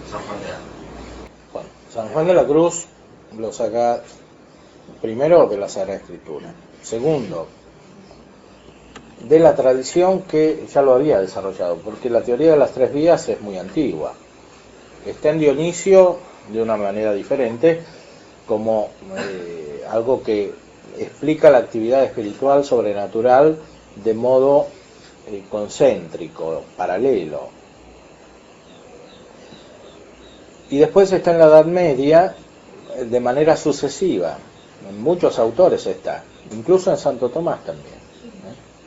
San Juan de la Cruz? Bueno, San Juan de la Cruz lo saca primero de la Sagrada Escritura, segundo de la tradición que ya lo había desarrollado, porque la teoría de las tres vías es muy antigua. Está en Dionisio de una manera diferente, como algo que explica la actividad espiritual sobrenatural de modo concéntrico, paralelo. Y después está en la Edad Media de manera sucesiva. En muchos autores está, incluso en Santo Tomás también.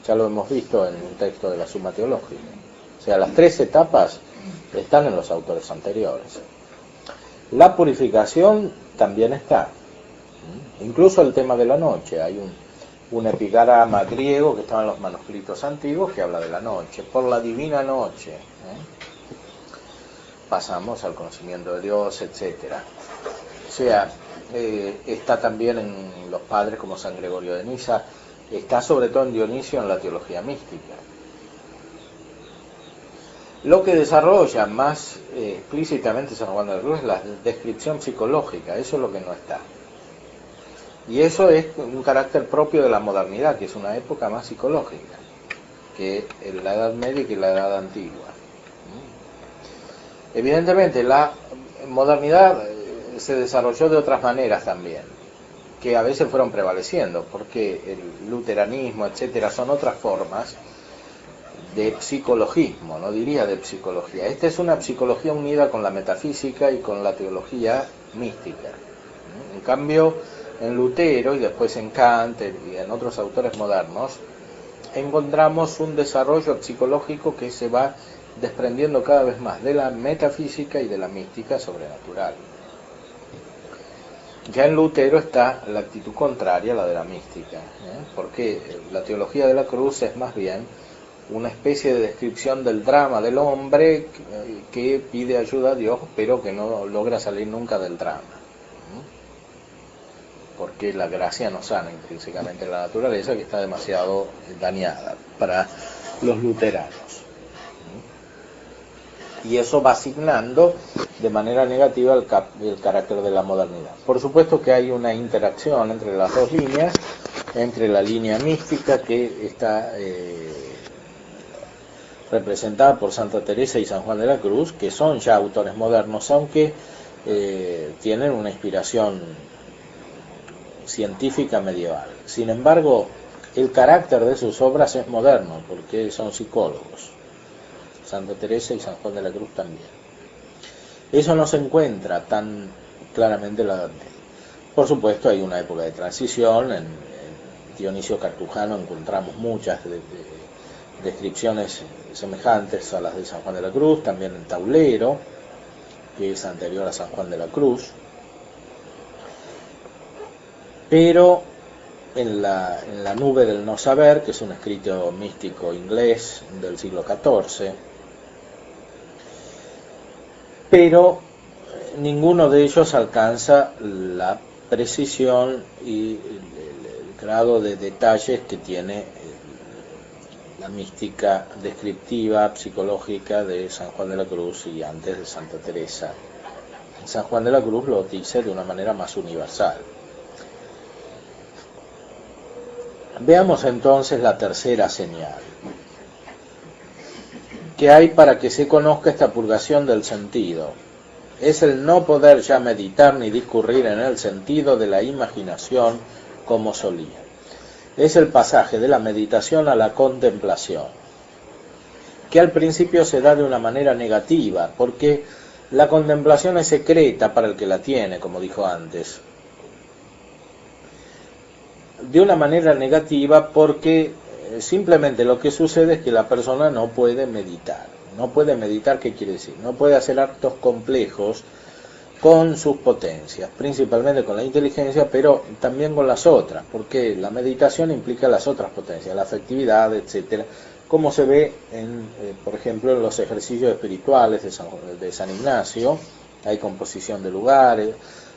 Ya lo hemos visto en un texto de la Suma Teológica. O sea, las tres etapas están en los autores anteriores. La purificación también está. Incluso el tema de la noche. Hay un epigrama griego que estaba en los manuscritos antiguos que habla de la noche. Por la divina noche pasamos al conocimiento de Dios, etc. O sea, está también en los padres como San Gregorio de Nisa. Está sobre todo en Dionisio en la teología mística. Lo que desarrolla más explícitamente San Juan de la Cruz es la descripción psicológica, eso es lo que no está. Y eso es un carácter propio de la modernidad, que es una época más psicológica que la Edad Media y que la Edad Antigua. Evidentemente la modernidad se desarrolló de otras maneras también, que a veces fueron prevaleciendo, porque el luteranismo, etcétera, son otras formas de psicologismo, no diría de psicología. Esta es una psicología unida con la metafísica y con la teología mística. En cambio, en Lutero y después en Kant y en otros autores modernos, encontramos un desarrollo psicológico que se va desprendiendo cada vez más de la metafísica y de la mística sobrenatural. Ya en Lutero está la actitud contraria a la de la mística, porque la teología de la cruz es más bien una especie de descripción del drama del hombre que pide ayuda a Dios, pero que no logra salir nunca del drama, porque la gracia no sana intrínsecamente la naturaleza, que está demasiado dañada para los luteranos. Y eso va asignando de manera negativa el carácter de la modernidad. Por supuesto que hay una interacción entre las dos líneas, entre la línea mística que está representada por Santa Teresa y San Juan de la Cruz, que son ya autores modernos, aunque tienen una inspiración científica medieval. Sin embargo, el carácter de sus obras es moderno, porque son psicólogos. Santa Teresa y San Juan de la Cruz también. Eso no se encuentra tan claramente en la Edad Media. Por supuesto, hay una época de transición. En Dionisio Cartujano encontramos muchas descripciones semejantes a las de San Juan de la Cruz, también en Taulero, que es anterior a San Juan de la Cruz. Pero en la nube del no saber, que es un escrito místico inglés del siglo XIV, pero ninguno de ellos alcanza la precisión y el grado de detalles que tiene la mística descriptiva, psicológica de San Juan de la Cruz y antes de Santa Teresa. San Juan de la Cruz lo dice de una manera más universal. Veamos entonces la tercera señal que hay para que se conozca esta purgación del sentido. Es el no poder ya meditar ni discurrir en el sentido de la imaginación como solía. Es el pasaje de la meditación a la contemplación, que al principio se da de una manera negativa, porque la contemplación es secreta para el que la tiene, como dijo antes. De una manera negativa porque simplemente lo que sucede es que la persona no puede meditar. No puede meditar, ¿qué quiere decir? No puede hacer actos complejos con sus potencias, principalmente con la inteligencia, pero también con las otras, porque la meditación implica las otras potencias, la afectividad, etcétera, como se ve, por ejemplo, en los ejercicios espirituales de San Ignacio. Hay composición de lugares,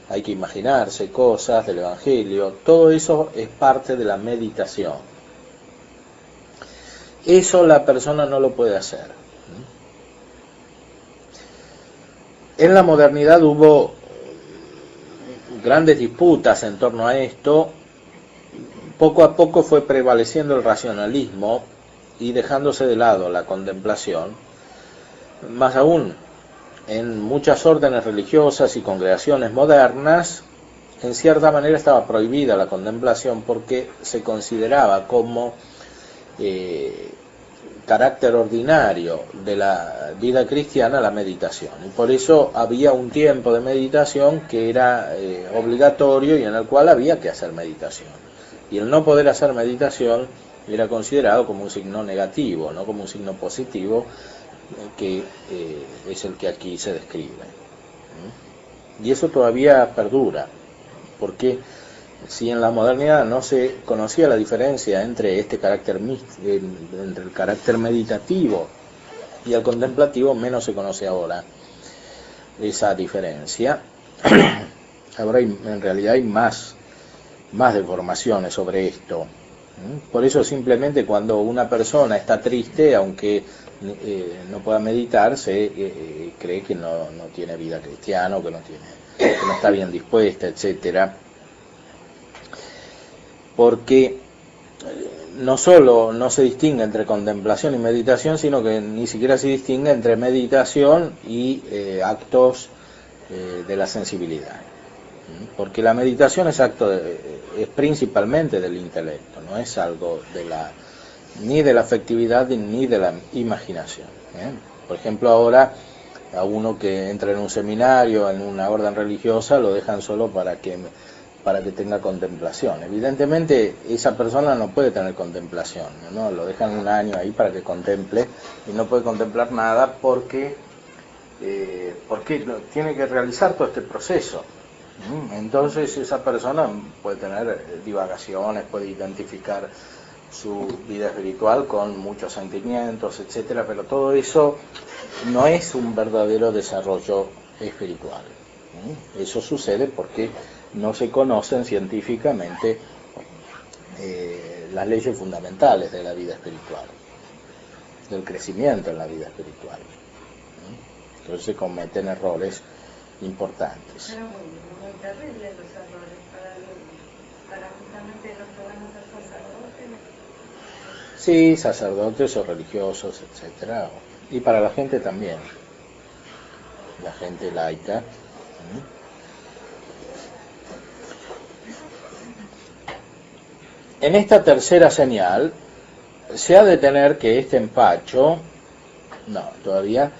hay que imaginarse cosas del Evangelio, todo eso es parte de la meditación. Eso la persona no lo puede hacer. En la modernidad hubo grandes disputas en torno a esto. Poco a poco fue prevaleciendo el racionalismo y dejándose de lado la contemplación. Más aún, en muchas órdenes religiosas y congregaciones modernas, en cierta manera estaba prohibida la contemplación porque se consideraba como carácter ordinario de la vida cristiana la meditación, y por eso había un tiempo de meditación que era obligatorio y en el cual había que hacer meditación, y el no poder hacer meditación era considerado como un signo negativo, no como un signo positivo, que es el que aquí se describe. Y eso todavía perdura, porque si en la modernidad no se conocía la diferencia entre este carácter entre el carácter meditativo y el contemplativo, menos se conoce ahora esa diferencia. Ahora en realidad hay más deformaciones sobre esto. Por eso simplemente cuando una persona está triste, aunque no pueda meditar, se cree que no tiene vida cristiana, que no está bien dispuesta, etcétera. Porque no solo no se distingue entre contemplación y meditación, sino que ni siquiera se distingue entre meditación y actos de la sensibilidad. Porque la meditación es es principalmente del intelecto, no es algo ni de la afectividad ni de la imaginación. Por ejemplo, ahora a uno que entra en un seminario, en una orden religiosa, lo dejan solo para que tenga contemplación. Evidentemente esa persona no puede tener contemplación, ¿no? Lo dejan un año ahí para que contemple y no puede contemplar nada porque tiene que realizar todo este proceso. Entonces esa persona puede tener divagaciones, puede identificar su vida espiritual con muchos sentimientos, etcétera, pero todo eso no es un verdadero desarrollo espiritual. Eso sucede porque no se conocen científicamente las leyes fundamentales de la vida espiritual, del crecimiento en la vida espiritual. Entonces se cometen errores importantes. Pero muy terribles los errores para justamente los que van a ser sacerdotes. Sí, sacerdotes o religiosos, etcétera, y para la gente también, la gente laica. En esta tercera señal se ha de tener que este empacho todavía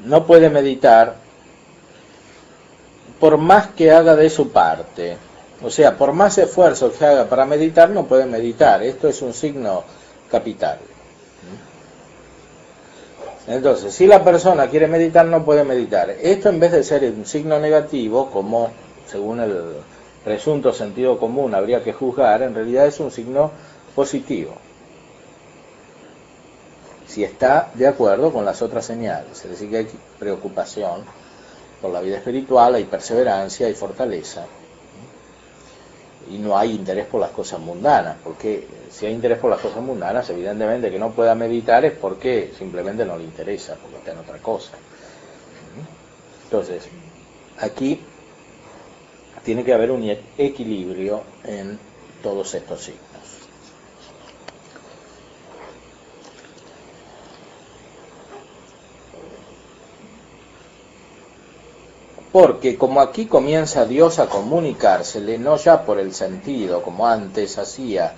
no puede meditar por más que haga de su parte. O sea, por más esfuerzo que haga para meditar, no puede meditar. Esto es un signo capital. Entonces, si la persona quiere meditar, no puede meditar. Esto, en vez de ser un signo negativo, como según el presunto sentido común habría que juzgar, en realidad es un signo positivo, si está de acuerdo con las otras señales. Es decir, que hay preocupación por la vida espiritual, hay perseverancia, hay fortaleza, y no hay interés por las cosas mundanas, porque si hay interés por las cosas mundanas, evidentemente que no pueda meditar es porque simplemente no le interesa, porque está en otra cosa. Entonces, aquí tiene que haber un equilibrio en todos estos signos. Porque como aquí comienza Dios a comunicársele, no ya por el sentido, como antes hacía,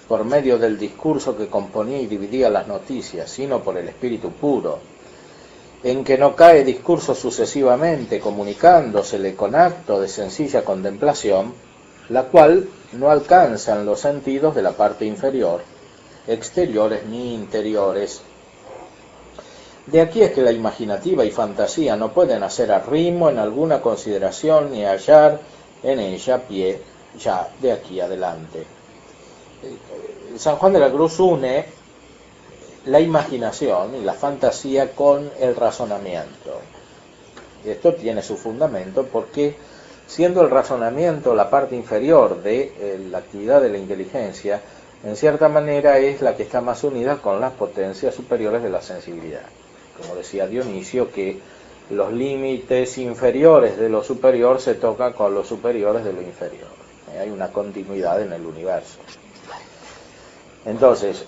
por medio del discurso que componía y dividía las noticias, sino por el espíritu puro, en que no cae discurso sucesivamente, comunicándosele con acto de sencilla contemplación, la cual no alcanzan los sentidos de la parte inferior, exteriores ni interiores. De aquí es que la imaginativa y fantasía no pueden hacer arrimo en alguna consideración ni hallar en ella pie ya de aquí adelante. San Juan de la Cruz une la imaginación y la fantasía con el razonamiento. Esto tiene su fundamento porque, siendo el razonamiento la parte inferior de la actividad de la inteligencia, en cierta manera es la que está más unida con las potencias superiores de la sensibilidad. Como decía Dionisio, que los límites inferiores de lo superior se tocan con los superiores de lo inferior. Hay una continuidad en el universo. Entonces,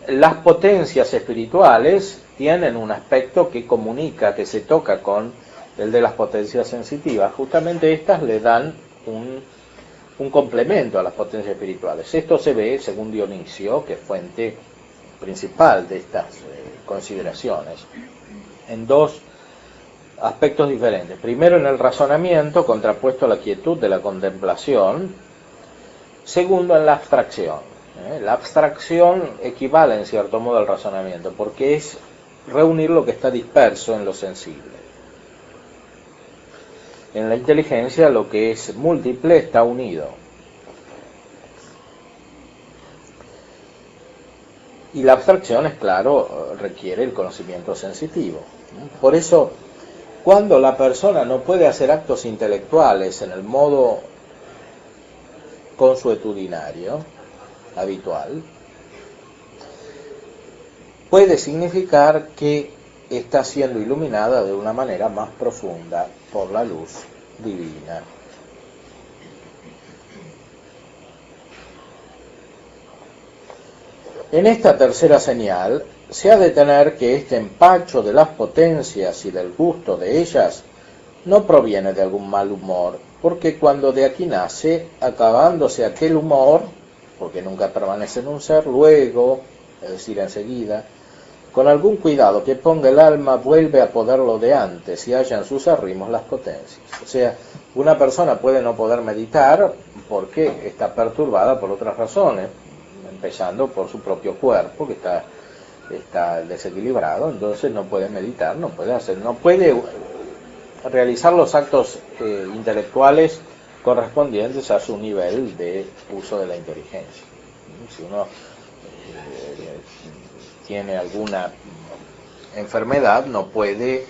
las potencias espirituales tienen un aspecto que comunica, que se toca con el de las potencias sensitivas. Justamente estas le dan un complemento a las potencias espirituales. Esto se ve, según Dionisio, que es fuente principal de estas consideraciones, en dos aspectos diferentes. Primero, en el razonamiento, contrapuesto a la quietud de la contemplación. Segundo, en la abstracción. La abstracción equivale en cierto modo al razonamiento, porque es reunir lo que está disperso en lo sensible. En la inteligencia lo que es múltiple está unido. Y la abstracción, es claro, requiere el conocimiento sensitivo. Por eso, cuando la persona no puede hacer actos intelectuales en el modo consuetudinario, habitual, puede significar que está siendo iluminada de una manera más profunda por la luz divina. En esta tercera señal se ha de tener que este empacho de las potencias y del gusto de ellas no proviene de algún mal humor, porque cuando de aquí nace, acabándose aquel humor, porque nunca permanece en un ser, luego, es decir, enseguida, con algún cuidado que ponga el alma, vuelve a poderlo de antes y halla en sus arrimos las potencias. O sea, una persona puede no poder meditar porque está perturbada por otras razones, empezando por su propio cuerpo, que está desequilibrado, entonces no puede meditar, no puede realizar los actos intelectuales correspondientes a su nivel de uso de la inteligencia. Si uno tiene alguna enfermedad, no puede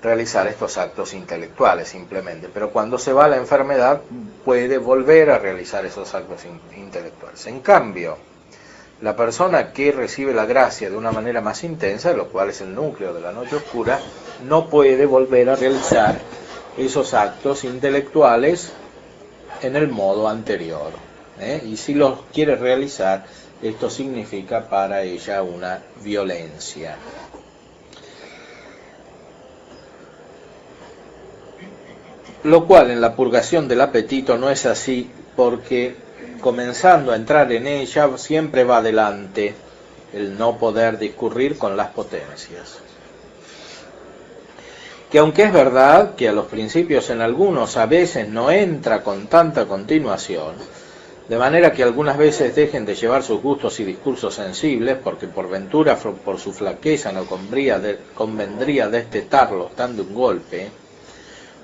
realizar estos actos intelectuales simplemente, pero cuando se va la enfermedad puede volver a realizar esos actos intelectuales. En cambio, la persona que recibe la gracia de una manera más intensa, lo cual es el núcleo de la noche oscura, no puede volver a realizar esos actos intelectuales en el modo anterior. Y si los quiere realizar, esto significa para ella una violencia. Lo cual en la purgación del apetito no es así, porque comenzando a entrar en ella siempre va adelante el no poder discurrir con las potencias. Que aunque es verdad que a los principios en algunos a veces no entra con tanta continuación, de manera que algunas veces dejen de llevar sus gustos y discursos sensibles, porque por ventura, por su flaqueza, no convendría destetarlos dando un golpe,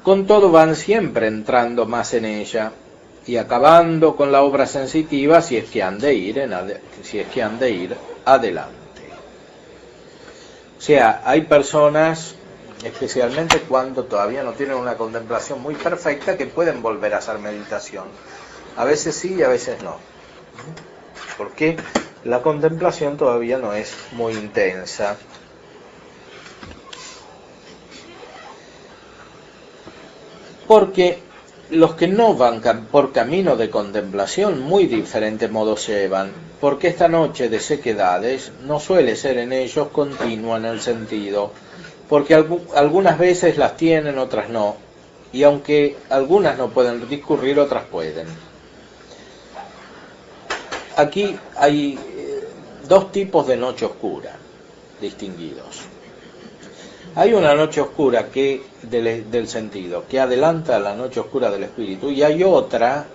con todo van siempre entrando más en ella, y acabando con la obra sensitiva si es que han de ir adelante. O sea, hay personas, especialmente cuando todavía no tienen una contemplación muy perfecta, que pueden volver a hacer meditación. A veces sí y a veces no. Porque la contemplación todavía no es muy intensa. Porque los que no van por camino de contemplación muy diferente modo llevan, porque esta noche de sequedades no suele ser en ellos continua en el sentido, porque algunas veces las tienen, otras no, y aunque algunas no pueden discurrir, otras pueden. Aquí hay dos tipos de noche oscura distinguidos. Hay una noche oscura del sentido, que adelanta a la noche oscura del espíritu, y hay otra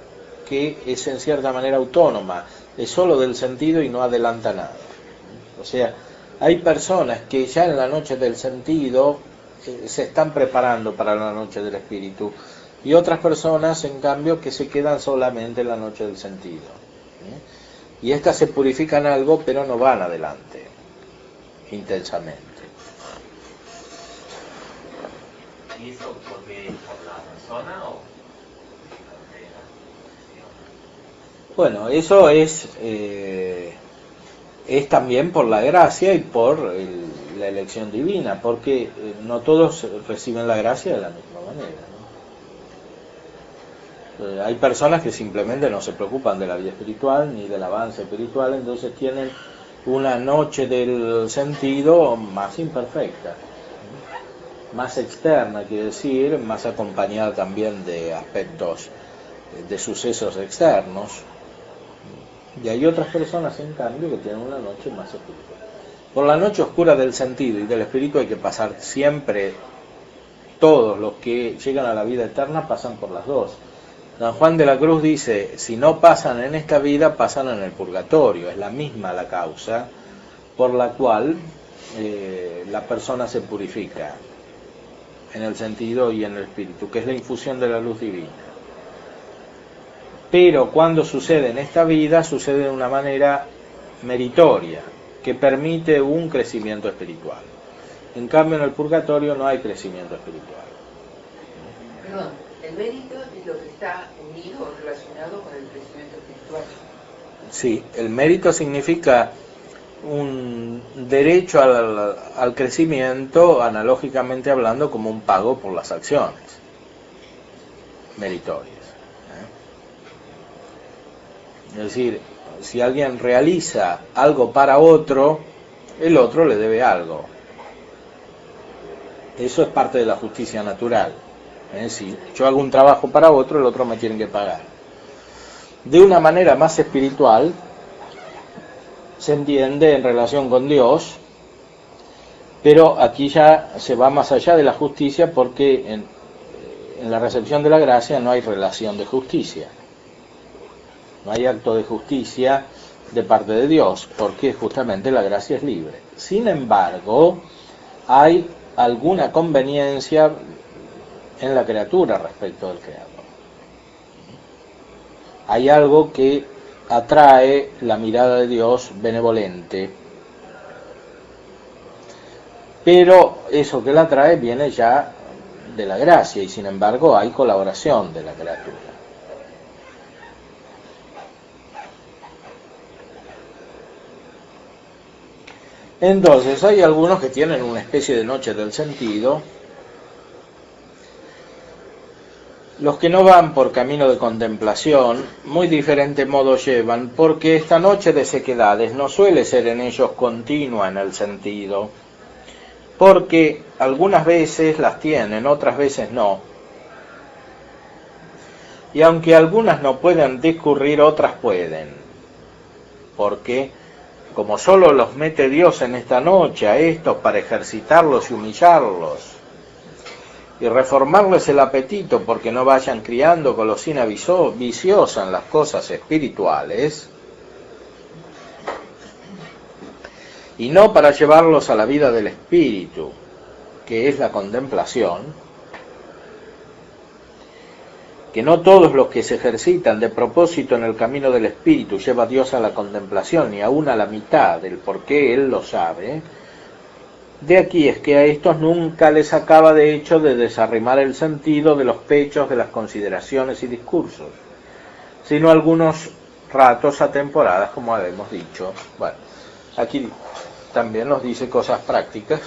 que es en cierta manera autónoma, es solo del sentido y no adelanta nada. O sea, hay personas que ya en la noche del sentido se están preparando para la noche del espíritu, y otras personas, en cambio, que se quedan solamente en la noche del sentido. Y estas se purifican algo, pero no van adelante intensamente. ¿Y eso porque por la persona o...? Bueno, eso es también por la gracia y por la elección divina, porque no todos reciben la gracia de la misma manera, ¿no? Hay personas que simplemente no se preocupan de la vida espiritual ni del avance espiritual, entonces tienen una noche del sentido más imperfecta, más externa, quiere decir, más acompañada también de aspectos, de sucesos externos. Y hay otras personas, en cambio, que tienen una noche más espiritual. Por la noche oscura del sentido y del espíritu hay que pasar siempre. Todos los que llegan a la vida eterna pasan por las dos. San Juan de la Cruz dice, si no pasan en esta vida, pasan en el purgatorio. Es la misma la causa por la cual la persona se purifica en el sentido y en el espíritu, que es la infusión de la luz divina. Pero cuando sucede en esta vida, sucede de una manera meritoria, que permite un crecimiento espiritual. En cambio, en el purgatorio no hay crecimiento espiritual. Perdón, el mérito es lo que está unido o relacionado con el crecimiento espiritual. Sí, el mérito significa un derecho al crecimiento, analógicamente hablando, como un pago por las acciones meritorias. Es decir, si alguien realiza algo para otro, el otro le debe algo. Eso es parte de la justicia natural. Si yo hago un trabajo para otro, el otro me tiene que pagar. De una manera más espiritual, se entiende en relación con Dios, pero aquí ya se va más allá de la justicia, porque en la recepción de la gracia no hay relación de justicia. No hay acto de justicia de parte de Dios, porque justamente la gracia es libre. Sin embargo, hay alguna conveniencia en la criatura respecto del Creador. Hay algo que atrae la mirada de Dios benevolente, pero eso que la atrae viene ya de la gracia, y sin embargo hay colaboración de la criatura. Entonces hay algunos que tienen una especie de noche del sentido. Los que no van por camino de contemplación, muy diferente modo llevan, porque esta noche de sequedades no suele ser en ellos continua en el sentido, porque algunas veces las tienen, otras veces no. Y aunque algunas no pueden discurrir, otras pueden, porque como solo los mete Dios en esta noche a estos para ejercitarlos y humillarlos, y reformarles el apetito porque no vayan criando golosina viciosa en las cosas espirituales, y no para llevarlos a la vida del espíritu, que es la contemplación, que no todos los que se ejercitan de propósito en el camino del espíritu lleva a Dios a la contemplación, ni aún a la mitad del por qué Él lo sabe. De aquí es que a estos nunca les acaba de hecho de desarrimar el sentido de los pechos de las consideraciones y discursos, sino algunos ratos a temporadas, como habíamos dicho. Bueno, aquí también nos dice cosas prácticas.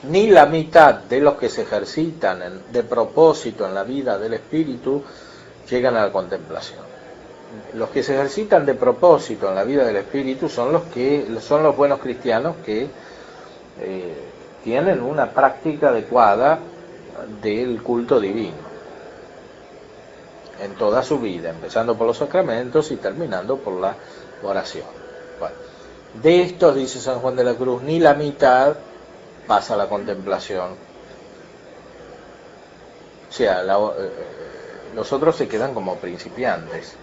Ni la mitad de los que se ejercitan de propósito en la vida del espíritu llegan a la contemplación. Los que se ejercitan de propósito en la vida del espíritu son los buenos cristianos que tienen una práctica adecuada del culto divino en toda su vida, empezando por los sacramentos y terminando por la oración. Bueno, de estos, dice San Juan de la Cruz, ni la mitad pasa a la contemplación. O sea, los otros se quedan como principiantes,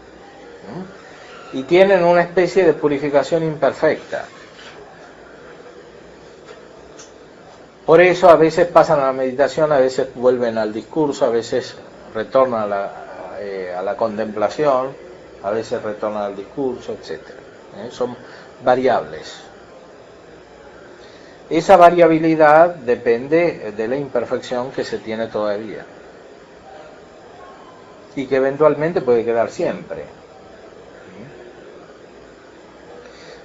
¿no? Y tienen una especie de purificación imperfecta. Por eso a veces pasan a la meditación, a veces vuelven al discurso, a veces retornan a la contemplación, a veces retornan al discurso, etc. Son variables. Esa variabilidad depende de la imperfección que se tiene todavía y que eventualmente puede quedar siempre.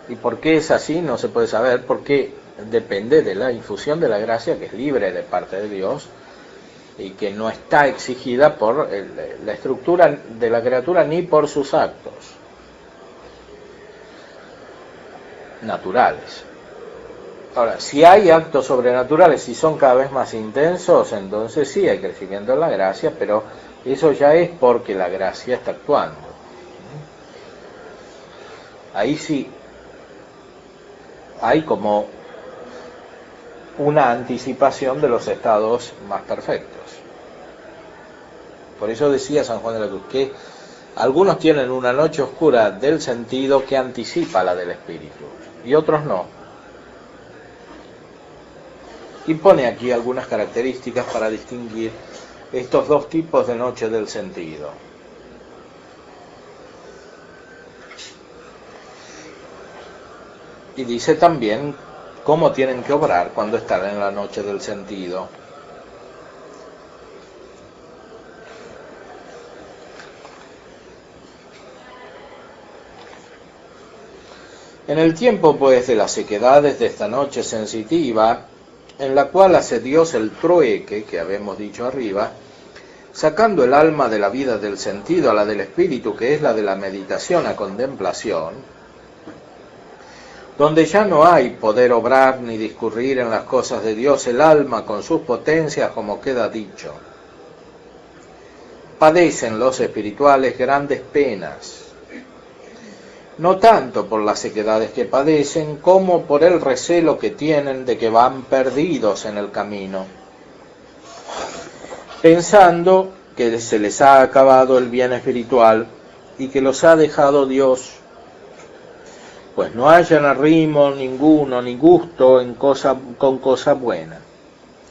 ¿Y por qué es así? No se puede saber, porque depende de la infusión de la gracia, que es libre de parte de Dios y que no está exigida por la estructura de la criatura ni por sus actos naturales. Ahora, si hay actos sobrenaturales y son cada vez más intensos, entonces sí hay crecimiento en la gracia, pero eso ya es porque la gracia está actuando. Ahí sí hay como una anticipación de los estados más perfectos. Por eso decía San Juan de la Cruz que algunos tienen una noche oscura del sentido que anticipa la del espíritu y otros no. Y pone aquí algunas características para distinguir estos dos tipos de noche del sentido. Y dice también cómo tienen que obrar cuando están en la noche del sentido. En el tiempo, pues, de las sequedades de esta noche sensitiva, en la cual hace Dios el trueque, que habemos dicho arriba, sacando el alma de la vida del sentido a la del espíritu, que es la de la meditación a contemplación, donde ya no hay poder obrar ni discurrir en las cosas de Dios el alma con sus potencias, como queda dicho. Padecen los espirituales grandes penas, no tanto por las sequedades que padecen, como por el recelo que tienen de que van perdidos en el camino, pensando que se les ha acabado el bien espiritual y que los ha dejado Dios, pues no hallan arrimo ninguno ni gusto con cosa buena.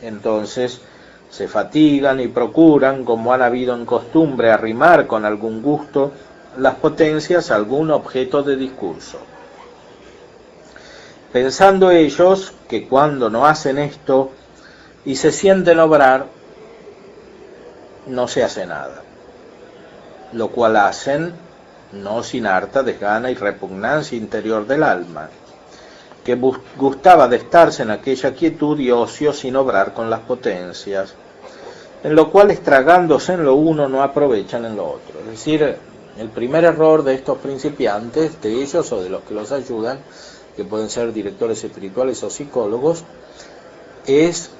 Entonces se fatigan y procuran, como han habido en costumbre, arrimar con algún gusto las potencias a algún objeto de discurso, pensando ellos que cuando no hacen esto y se sienten obrar, no se hace nada, lo cual hacen no sin harta desgana y repugnancia interior del alma, que gustaba de estarse en aquella quietud y ocio sin obrar con las potencias, en lo cual estragándose en lo uno no aprovechan en lo otro. Es decir, el primer error de estos principiantes, de ellos o de los que los ayudan, que pueden ser directores espirituales o psicólogos, es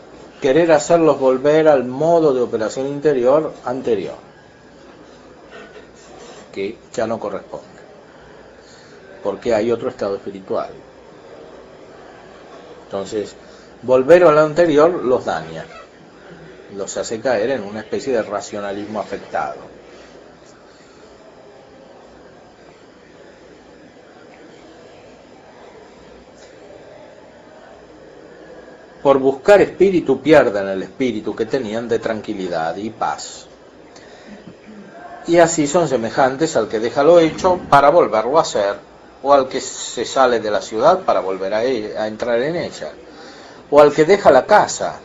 querer hacerlos volver al modo de operación interior anterior, que ya no corresponde, porque hay otro estado espiritual. Entonces, volver a lo anterior los daña, los hace caer en una especie de racionalismo afectado. Por buscar espíritu pierden el espíritu que tenían de tranquilidad y paz. Y así son semejantes al que deja lo hecho para volverlo a hacer, o al que se sale de la ciudad para volver a entrar en ella, o al que deja la casa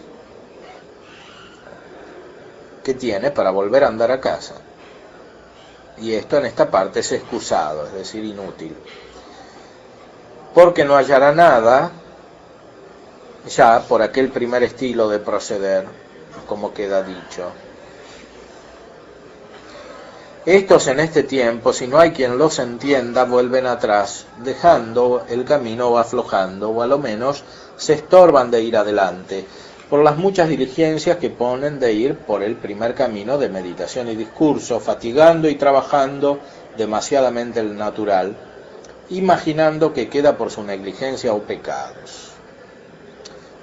que tiene para volver a andar a casa. Y esto en esta parte es excusado, es decir, inútil, porque no hallará nada ya por aquel primer estilo de proceder, como queda dicho. Estos en este tiempo, si no hay quien los entienda, vuelven atrás, dejando el camino o aflojando, o a lo menos se estorban de ir adelante, por las muchas diligencias que ponen de ir por el primer camino de meditación y discurso, fatigando y trabajando demasiadamente el natural, imaginando que queda por su negligencia o pecados.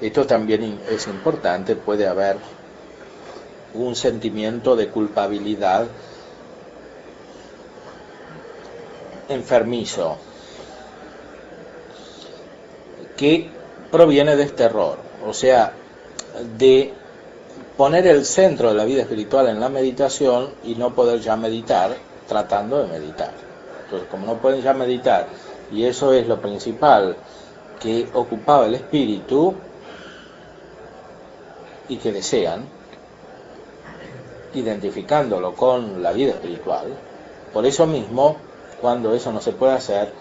Esto también es importante, puede haber un sentimiento de culpabilidad enfermizo que proviene de este error, o sea, de poner el centro de la vida espiritual en la meditación y no poder ya meditar tratando de meditar. Entonces, como no pueden ya meditar, y eso es lo principal que ocupaba el espíritu y que desean, identificándolo con la vida espiritual, por eso mismo, cuando eso no se puede hacer,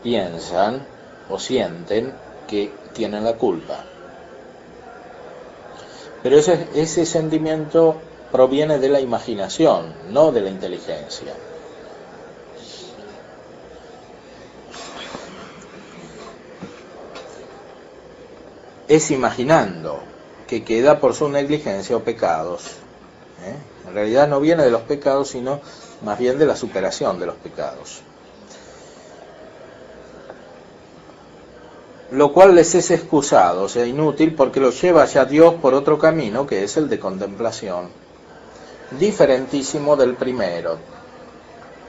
piensan o sienten que tienen la culpa. Pero ese sentimiento proviene de la imaginación, no de la inteligencia. Es imaginando que queda por su negligencia o pecados. En realidad no viene de los pecados, sino más bien de la superación de los pecados. Lo cual les es excusado, o sea, inútil, porque los lleva ya Dios por otro camino, que es el de contemplación. Diferentísimo del primero,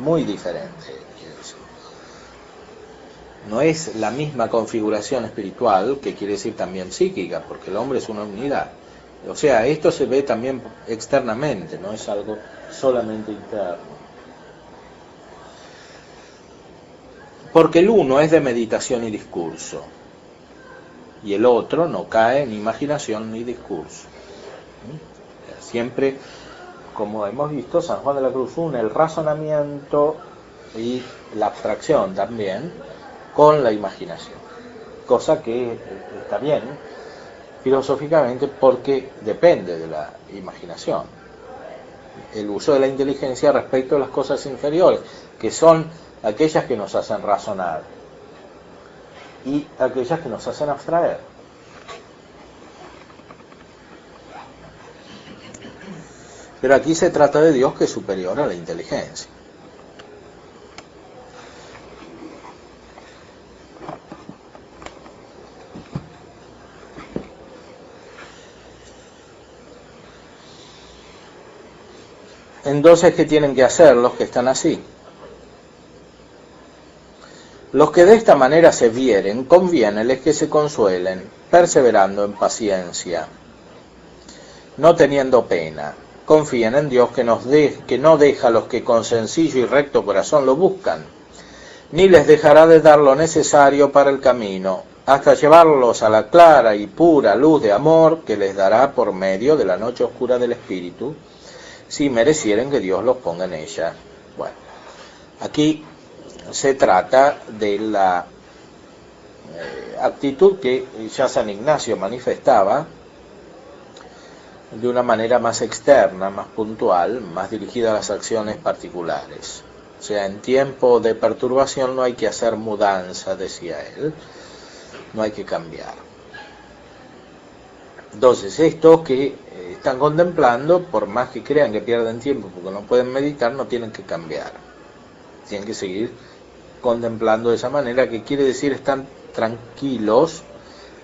muy diferente. No es la misma configuración espiritual, que quiere decir también psíquica, porque el hombre es una unidad. O sea, esto se ve también externamente, no es algo solamente interno. Porque el uno es de meditación y discurso, y el otro no cae en imaginación ni discurso. Siempre, como hemos visto, San Juan de la Cruz une el razonamiento y la abstracción también con la imaginación, cosa que está bien filosóficamente porque depende de la imaginación, el uso de la inteligencia respecto de las cosas inferiores, que son aquellas que nos hacen razonar y aquellas que nos hacen abstraer. Pero aquí se trata de Dios, que es superior a la inteligencia. Entonces, ¿qué tienen que hacer los que están así? Los que de esta manera se vieren, conviéneles que se consuelen, perseverando en paciencia, no teniendo pena. Confíen en Dios que no deja a los que con sencillo y recto corazón lo buscan, ni les dejará de dar lo necesario para el camino, hasta llevarlos a la clara y pura luz de amor que les dará por medio de la noche oscura del Espíritu, si merecieren que Dios los ponga en ella. Bueno, aquí se trata de la actitud que ya San Ignacio manifestaba de una manera más externa, más puntual, más dirigida a las acciones particulares. O sea, en tiempo de perturbación no hay que hacer mudanza, decía él, no hay que cambiar. Entonces, estos que están contemplando, por más que crean que pierden tiempo porque no pueden meditar, no tienen que cambiar. Tienen que seguir contemplando de esa manera, que quiere decir están tranquilos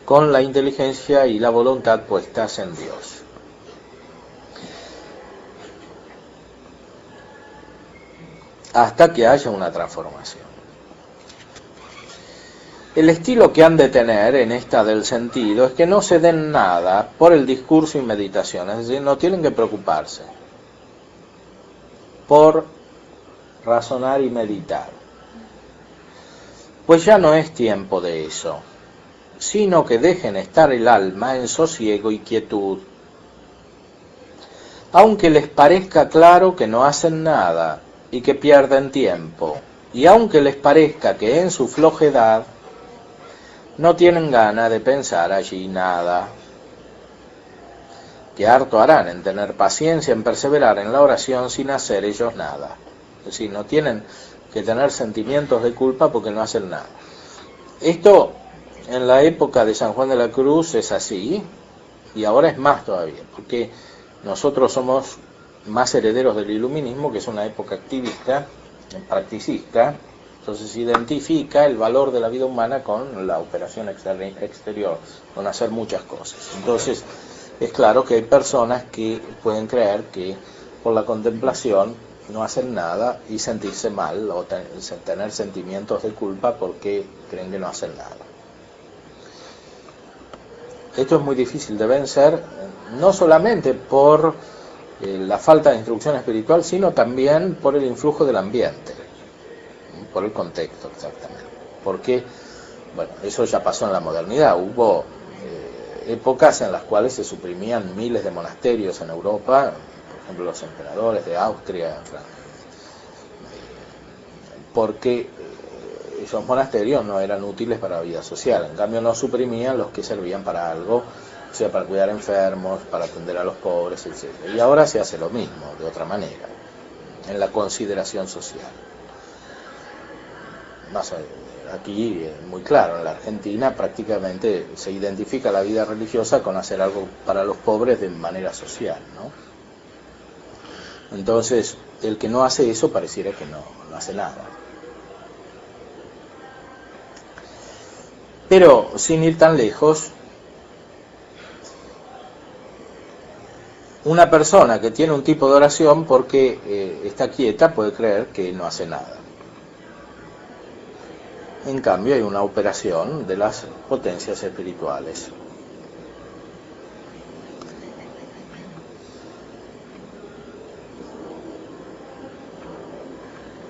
con la inteligencia y la voluntad puestas en Dios. Hasta que haya una transformación. El estilo que han de tener en esta del sentido es que no se den nada por el discurso y meditación, es decir, no tienen que preocuparse por razonar y meditar, pues ya no es tiempo de eso, sino que dejen estar el alma en sosiego y quietud, aunque les parezca claro que no hacen nada y que pierden tiempo, y aunque les parezca que en su flojedad no tienen gana de pensar allí nada, que harto harán en tener paciencia, en perseverar en la oración sin hacer ellos nada. Es decir, no tienen que tener sentimientos de culpa porque no hacen nada. Esto en la época de San Juan de la Cruz es así, y ahora es más todavía, porque nosotros somos más herederos del iluminismo, que es una época activista, practicista. Entonces identifica el valor de la vida humana con la operación exterior, con hacer muchas cosas. Entonces es claro que hay personas que pueden creer que por la contemplación no hacen nada y sentirse mal o tener sentimientos de culpa porque creen que no hacen nada. Esto es muy difícil de vencer, no solamente por la falta de instrucción espiritual, sino también por el influjo del ambiente. Por el contexto, exactamente. Porque, bueno, eso ya pasó en la modernidad. Hubo épocas en las cuales se suprimían miles de monasterios en Europa, por ejemplo los emperadores de Austria, porque esos monasterios no eran útiles para la vida social, en cambio no suprimían los que servían para algo, o sea, para cuidar enfermos, para atender a los pobres, etc. Y ahora se hace lo mismo, de otra manera, en la consideración social. Más aquí, muy claro, en la Argentina prácticamente se identifica la vida religiosa con hacer algo para los pobres de manera social, ¿no? Entonces, el que no hace eso pareciera que no hace nada. Pero, sin ir tan lejos, una persona que tiene un tipo de oración porque está quieta puede creer que no hace nada. En cambio, hay una operación de las potencias espirituales.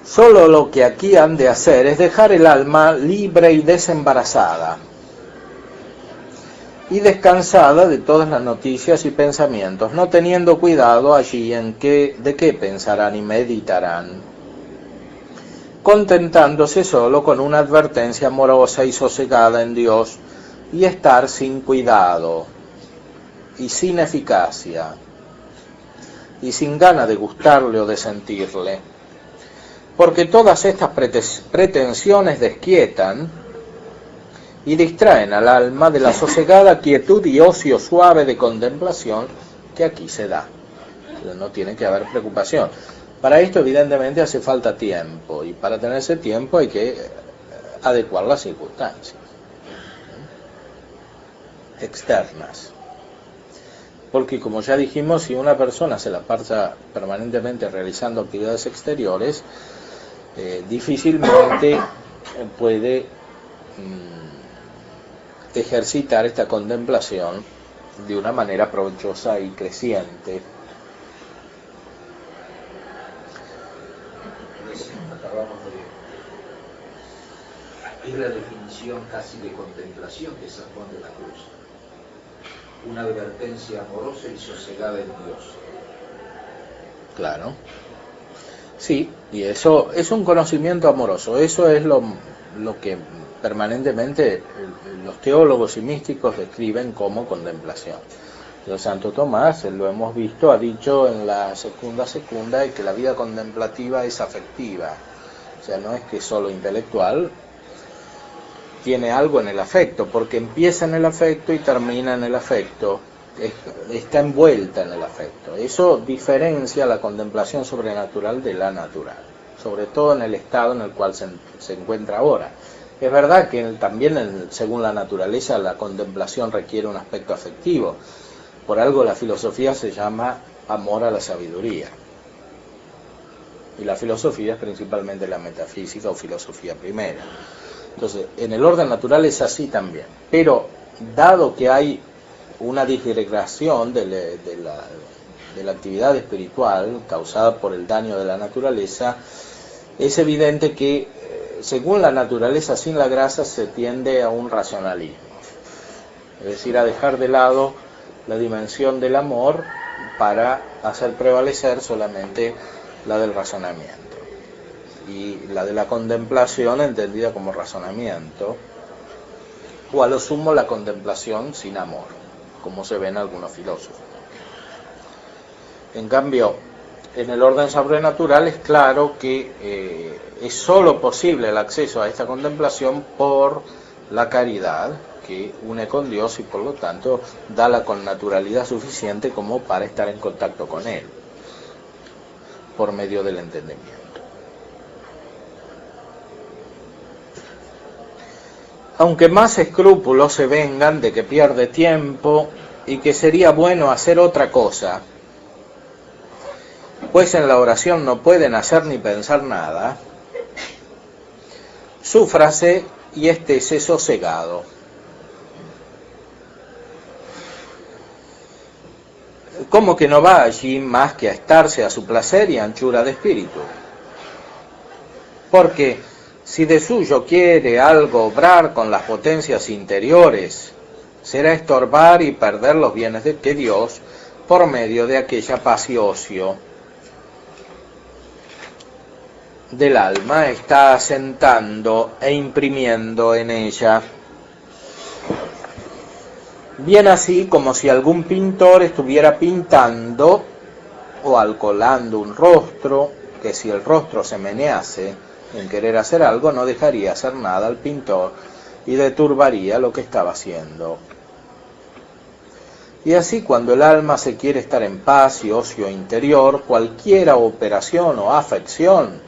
Solo lo que aquí han de hacer es dejar el alma libre y desembarazada y descansada de todas las noticias y pensamientos, no teniendo cuidado allí de qué pensarán y meditarán, contentándose solo con una advertencia amorosa y sosegada en Dios, y estar sin cuidado y sin eficacia y sin gana de gustarle o de sentirle, porque todas estas pretensiones desquietan y distraen al alma de la sosegada quietud y ocio suave de contemplación que aquí se da. No tiene que haber preocupación. Para esto evidentemente hace falta tiempo, y para tener ese tiempo hay que adecuar las circunstancias externas. Porque, como ya dijimos, si una persona se la pasa permanentemente realizando actividades exteriores, difícilmente puede ejercitar esta contemplación de una manera provechosa y creciente. Acabamos de... Es la definición casi de contemplación de San Juan de la Cruz. Una advertencia amorosa y sosegada en Dios. Claro. Sí, y eso es un conocimiento amoroso. Eso es lo que permanentemente los teólogos y místicos describen como contemplación. Santo Tomás, lo hemos visto, ha dicho en la Secunda que la vida contemplativa es afectiva. O sea, no es que solo intelectual, tiene algo en el afecto, porque empieza en el afecto y termina en el afecto, está envuelta en el afecto. Eso diferencia la contemplación sobrenatural de la natural, sobre todo en el estado en el cual se encuentra ahora. Es verdad que también, según la naturaleza, la contemplación requiere un aspecto afectivo. Por algo la filosofía se llama amor a la sabiduría. Y la filosofía es principalmente la metafísica o filosofía primera. Entonces, en el orden natural es así también. Pero, dado que hay una disgregación de la actividad espiritual causada por el daño de la naturaleza, es evidente que, según la naturaleza, sin la gracia se tiende a un racionalismo. Es decir, a dejar de lado la dimensión del amor para hacer prevalecer solamente la del razonamiento. Y la de la contemplación entendida como razonamiento, o a lo sumo la contemplación sin amor, como se ve en algunos filósofos. En cambio, en el orden sobrenatural es claro que es sólo posible el acceso a esta contemplación por la caridad, que une con Dios y por lo tanto da la connaturalidad suficiente como para estar en contacto con Él, por medio del entendimiento. Aunque más escrúpulos se vengan de que pierde tiempo y que sería bueno hacer otra cosa, pues en la oración no pueden hacer ni pensar nada, súfrase y estése sosegado. ¿Cómo que no va allí más que a estarse a su placer y anchura de espíritu? Porque si de suyo quiere algo obrar con las potencias interiores, será estorbar y perder los bienes que Dios, por medio de aquella paz y ocio, del alma está asentando e imprimiendo en ella. Bien así como si algún pintor estuviera pintando o alcoholando un rostro, que si el rostro se menease en querer hacer algo, no dejaría hacer nada al pintor y deturbaría lo que estaba haciendo. Y así cuando el alma se quiere estar en paz y ocio interior, cualquiera operación o afección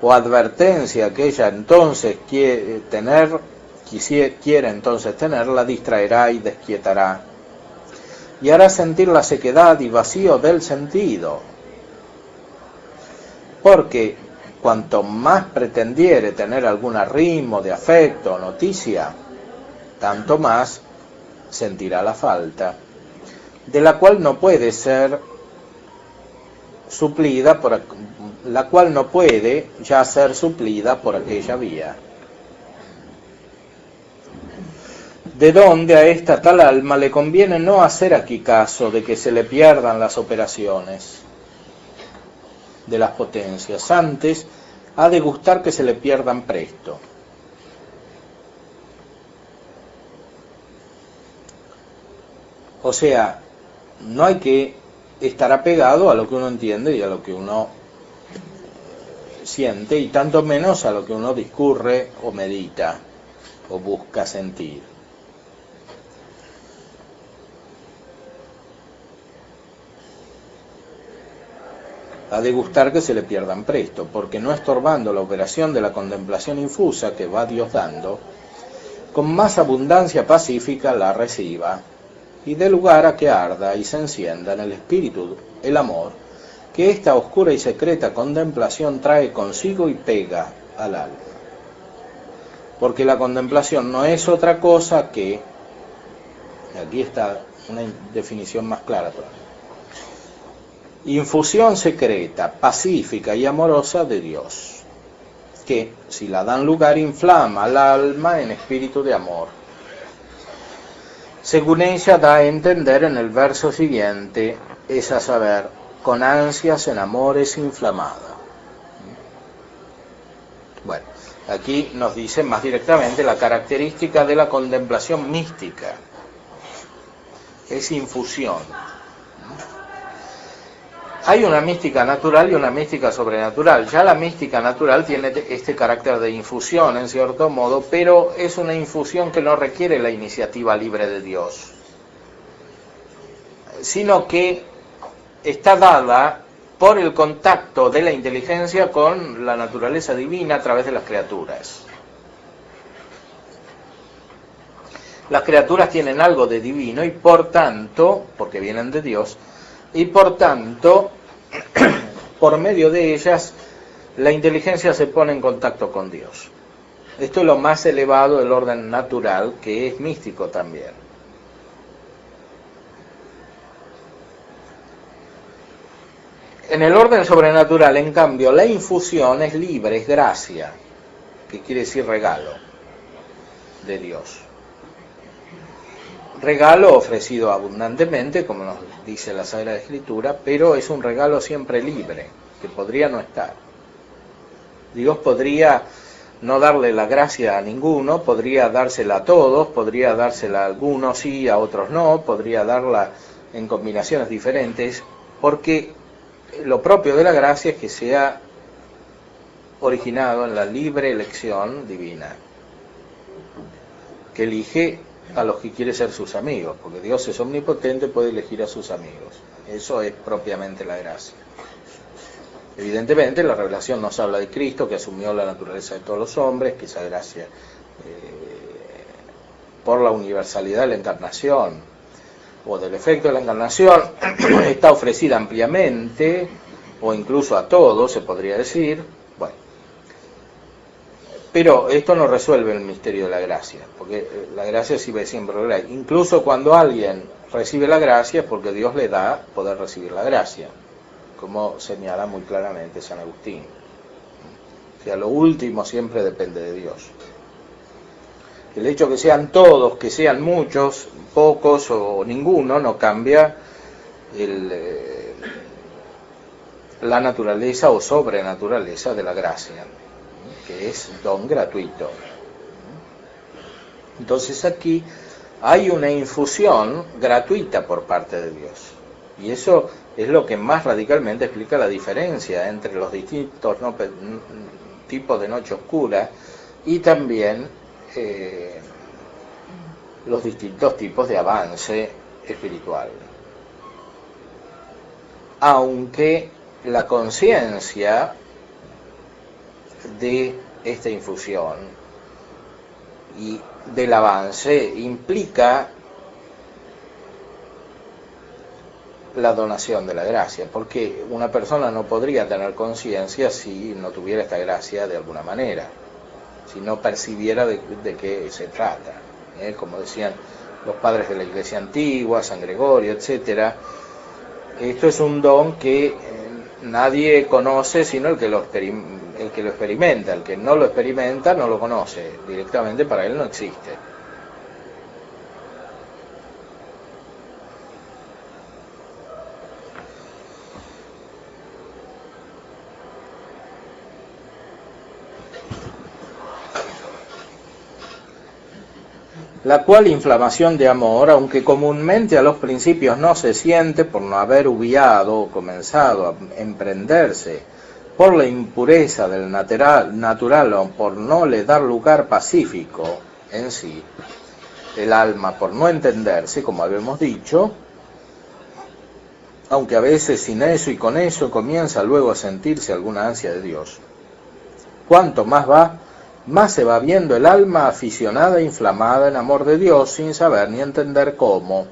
o advertencia que ella entonces quiera entonces tener, la distraerá y desquietará, y hará sentir la sequedad y vacío del sentido, porque cuanto más pretendiere tener algún arrimo de afecto o noticia, tanto más sentirá la falta, de la cual no puede ser suplida ya ser suplida por aquella vía. De donde a esta tal alma le conviene no hacer aquí caso de que se le pierdan las operaciones de las potencias, antes ha de gustar que se le pierdan presto. O sea, no hay que estar apegado a lo que uno entiende y a lo que uno siente, y tanto menos a lo que uno discurre o medita o busca sentir. Ha de gustar que se le pierdan presto, porque no estorbando la operación de la contemplación infusa que va Dios dando, con más abundancia pacífica la reciba, y dé lugar a que arda y se encienda en el espíritu el amor, que esta oscura y secreta contemplación trae consigo y pega al alma. Porque la contemplación no es otra cosa que, aquí está una definición más clara todavía, infusión secreta, pacífica y amorosa de Dios, que, si la dan lugar, inflama al alma en espíritu de amor. Según ella da a entender en el verso siguiente, es a saber, con ansias en amores inflamada. Bueno, aquí nos dice más directamente la característica de la contemplación mística. Es infusión. Hay una mística natural y una mística sobrenatural. Ya la mística natural tiene este carácter de infusión, en cierto modo, pero es una infusión que no requiere la iniciativa libre de Dios, sino que está dada por el contacto de la inteligencia con la naturaleza divina a través de las criaturas. Las criaturas tienen algo de divino y por tanto, porque vienen de Dios, y por tanto, por medio de ellas, la inteligencia se pone en contacto con Dios. Esto es lo más elevado del orden natural, que es místico también. En el orden sobrenatural, en cambio, la infusión es libre, es gracia, que quiere decir regalo de Dios. Regalo ofrecido abundantemente, como nos dice la Sagrada Escritura, pero es un regalo siempre libre, que podría no estar. Dios podría no darle la gracia a ninguno, podría dársela a todos, podría dársela a algunos sí, a otros no, podría darla en combinaciones diferentes, porque lo propio de la gracia es que sea originado en la libre elección divina, que elige a los que quiere ser sus amigos, porque Dios es omnipotente, puede elegir a sus amigos. Eso es propiamente la gracia. Evidentemente la revelación nos habla de Cristo, que asumió la naturaleza de todos los hombres, que esa gracia, por la universalidad de la encarnación, o del efecto de la encarnación, está ofrecida ampliamente, o incluso a todos, se podría decir. Bueno, pero esto no resuelve el misterio de la gracia, porque la gracia sirve siempre la gracia. Incluso cuando alguien recibe la gracia es porque Dios le da poder recibir la gracia, como señala muy claramente San Agustín. O sea, lo último siempre depende de Dios. El hecho que sean todos, que sean muchos, pocos o ninguno, no cambia la naturaleza o sobrenaturaleza de la gracia, que es don gratuito. Entonces aquí hay una infusión gratuita por parte de Dios, y eso es lo que más radicalmente explica la diferencia entre los distintos tipos de noche oscura y también los distintos tipos de avance espiritual. Aunque la conciencia de esta infusión y del avance implica la donación de la gracia, porque una persona no podría tener conciencia si no tuviera esta gracia de alguna manera, si no percibiera de qué se trata. Como decían los padres de la Iglesia antigua, San Gregorio, etcétera, esto es un don que nadie conoce sino el que lo experimenta. El que no lo experimenta no lo conoce, directamente para él no existe. La cual inflamación de amor, aunque comúnmente a los principios no se siente por no haber hubiado o comenzado a emprenderse por la impureza del natural o por no le dar lugar pacífico en sí, el alma por no entenderse, como habíamos dicho, aunque a veces sin eso y con eso comienza luego a sentirse alguna ansia de Dios. Cuanto más se va viendo el alma aficionada e inflamada en amor de Dios sin saber ni entender cómo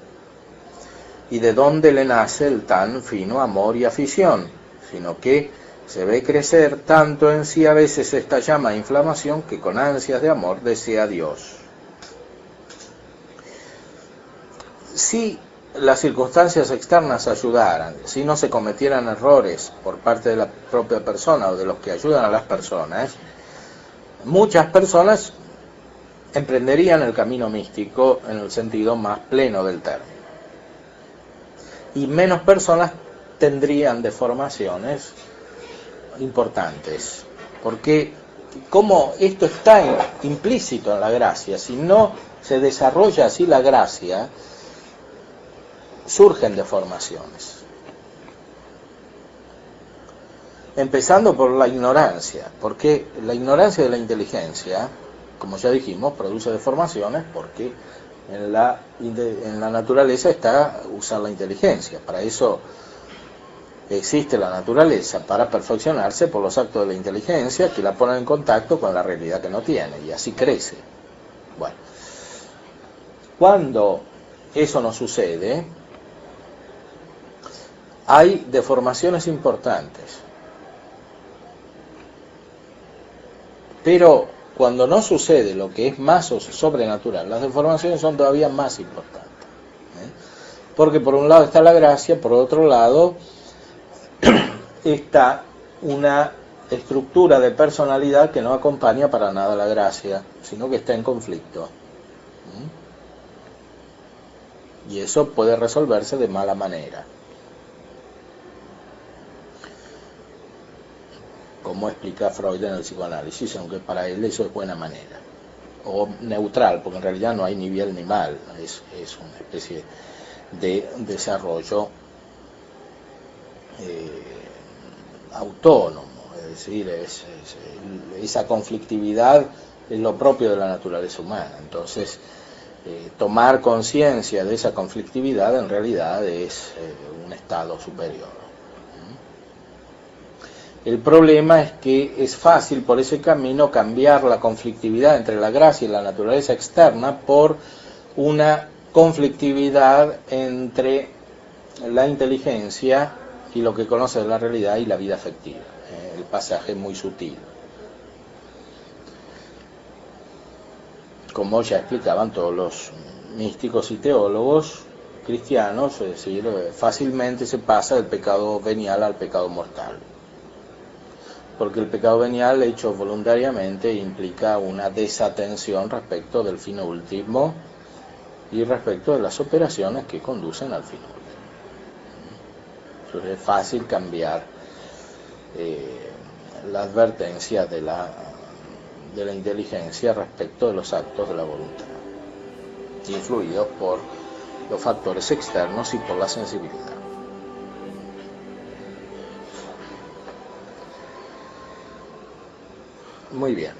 y de dónde le nace el tan fino amor y afición, sino que se ve crecer tanto en sí a veces esta llama de inflamación que con ansias de amor desea a Dios. Si las circunstancias externas ayudaran, si no se cometieran errores por parte de la propia persona o de los que ayudan a las personas, muchas personas emprenderían el camino místico en el sentido más pleno del término. Y menos personas tendrían deformaciones importantes. Porque como esto está implícito en la gracia, si no se desarrolla así la gracia, surgen deformaciones. Empezando por la ignorancia, porque la ignorancia de la inteligencia, como ya dijimos, produce deformaciones porque en la naturaleza está usar la inteligencia. Para eso existe la naturaleza, para perfeccionarse por los actos de la inteligencia que la ponen en contacto con la realidad que no tiene, y así crece. Bueno, cuando eso no sucede, hay deformaciones importantes. Pero cuando no sucede lo que es más sobrenatural, las deformaciones son todavía más importantes. Porque por un lado está la gracia, por otro lado está una estructura de personalidad que no acompaña para nada la gracia, sino que está en conflicto. Y eso puede resolverse de mala manera. Como explica Freud en el psicoanálisis, aunque para él eso es buena manera. O neutral, porque en realidad no hay ni bien ni mal, es una especie de desarrollo autónomo, es decir, esa conflictividad es lo propio de la naturaleza humana. Entonces, tomar conciencia de esa conflictividad en realidad es un estado superior. El problema es que es fácil por ese camino cambiar la conflictividad entre la gracia y la naturaleza externa por una conflictividad entre la inteligencia y lo que conoce de la realidad y la vida afectiva. El pasaje es muy sutil. Como ya explicaban todos los místicos y teólogos cristianos, es decir, fácilmente se pasa del pecado venial al pecado mortal. Porque el pecado venial hecho voluntariamente implica una desatención respecto del fin último y respecto de las operaciones que conducen al fin último. Entonces es fácil cambiar la advertencia de la inteligencia respecto de los actos de la voluntad, influidos por los factores externos y por la sensibilidad. Muy bien.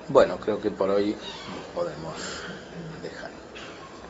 Bueno, creo que por hoy podemos dejar.